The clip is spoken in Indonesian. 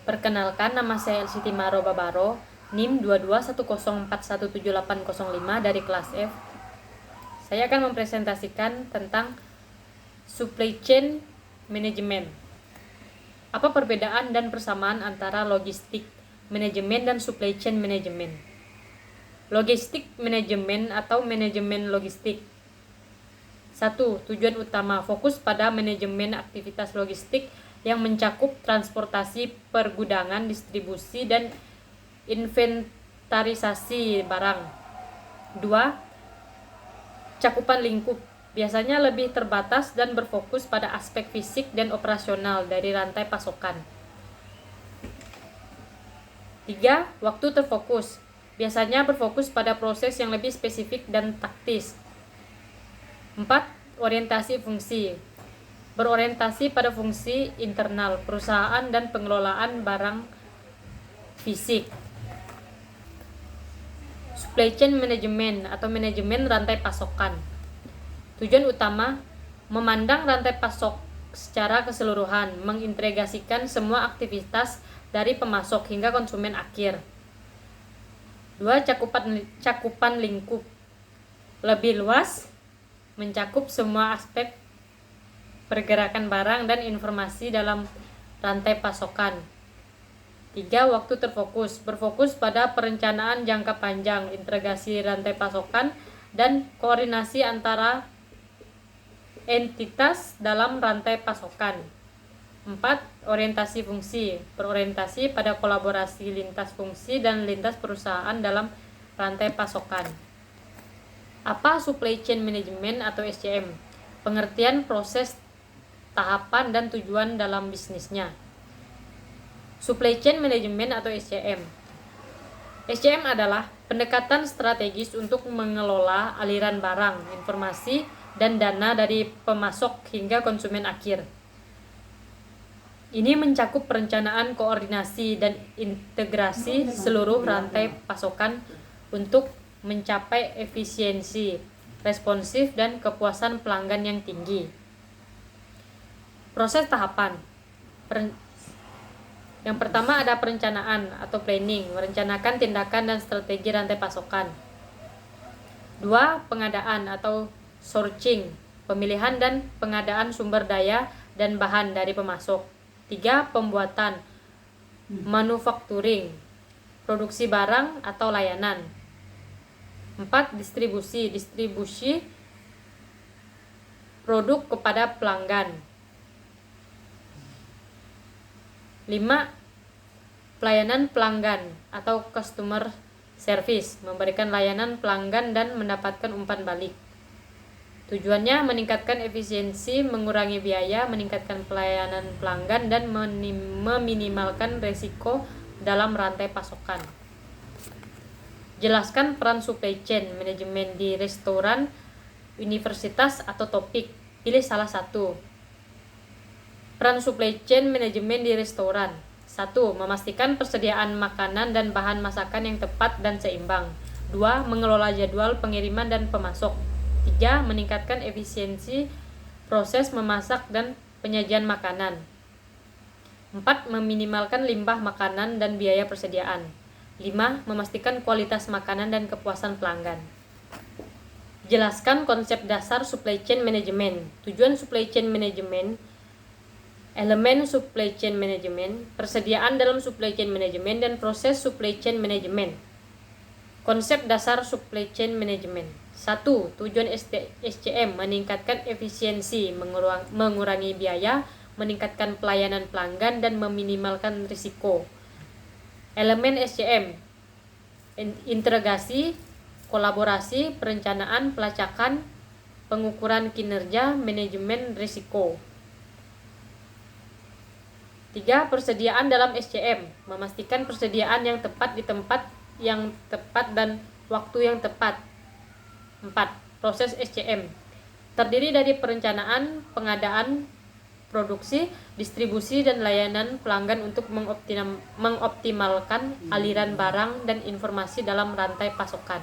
Perkenalkan, nama saya Elsiti Maro Babaro, NIM 2210417805 dari kelas F. Saya akan mempresentasikan tentang supply chain management. Apa perbedaan dan persamaan antara logistik manajemen dan supply chain management? Logistik manajemen atau manajemen logistik. 1. Tujuan utama, fokus pada manajemen aktivitas logistik yang mencakup transportasi, pergudangan, distribusi, dan inventarisasi barang. 2. Cakupan lingkup, biasanya lebih terbatas dan berfokus pada aspek fisik dan operasional dari rantai pasokan. 3. Waktu terfokus, biasanya berfokus pada proses yang lebih spesifik dan taktis. 4. Orientasi fungsi, berorientasi pada fungsi internal perusahaan dan pengelolaan barang fisik. Supply chain management atau manajemen rantai pasokan. Tujuan utama, memandang rantai pasok secara keseluruhan, mengintegrasikan semua aktivitas dari pemasok hingga konsumen akhir. 2. Cakupan lingkup, lebih luas, mencakup semua aspek pergerakan barang dan informasi dalam rantai pasokan. 3. Waktu terfokus, berfokus pada perencanaan jangka panjang, integrasi rantai pasokan, dan koordinasi antara entitas dalam rantai pasokan. 4. Orientasi fungsi, berorientasi pada kolaborasi lintas fungsi dan lintas perusahaan dalam rantai pasokan. Apa supply chain management atau SCM? Pengertian, proses, tahapan, dan tujuan dalam bisnisnya. Supply chain management atau SCM. SCM adalah pendekatan strategis untuk mengelola aliran barang, informasi, dan dana dari pemasok hingga konsumen akhir. Ini mencakup perencanaan, koordinasi, dan integrasi seluruh rantai pasokan untuk mencapai efisiensi, responsif, dan kepuasan pelanggan yang tinggi. Proses tahapan. Yang pertama ada perencanaan atau planning, merencanakan tindakan dan strategi rantai pasokan. 2. Pengadaan atau sourcing, pemilihan dan pengadaan sumber daya dan bahan dari pemasok. 3. Pembuatan, manufacturing, produksi barang atau layanan. 4. Distribusi produk kepada pelanggan. 5. Pelayanan pelanggan atau customer service, memberikan layanan pelanggan dan mendapatkan umpan balik. Tujuannya meningkatkan efisiensi, mengurangi biaya, meningkatkan pelayanan pelanggan, dan meminimalkan risiko dalam rantai pasokan. Jelaskan peran supply chain management di restoran, universitas, atau topik. Pilih salah satu. Peran supply chain management di restoran. 1. Memastikan persediaan makanan dan bahan masakan yang tepat dan seimbang. 2. Mengelola jadwal pengiriman dan pemasok. 3. Meningkatkan efisiensi proses memasak dan penyajian makanan. 4. Meminimalkan limbah makanan dan biaya persediaan. 5. Memastikan kualitas makanan dan kepuasan pelanggan. Jelaskan konsep dasar supply chain management. Tujuan supply chain management, elemen supply chain management, persediaan dalam supply chain management, dan proses supply chain management. Konsep dasar supply chain management. 1. Tujuan SCM, meningkatkan efisiensi, mengurangi biaya, meningkatkan pelayanan pelanggan, dan meminimalkan risiko. Elemen SCM: integrasi, kolaborasi, perencanaan, pelacakan, pengukuran kinerja, manajemen risiko. 3. Persediaan dalam SCM, memastikan persediaan yang tepat di tempat yang tepat dan waktu yang tepat. 4. Proses SCM terdiri dari perencanaan, pengadaan, produksi, distribusi, dan layanan pelanggan untuk mengoptimalkan aliran barang dan informasi dalam rantai pasokan.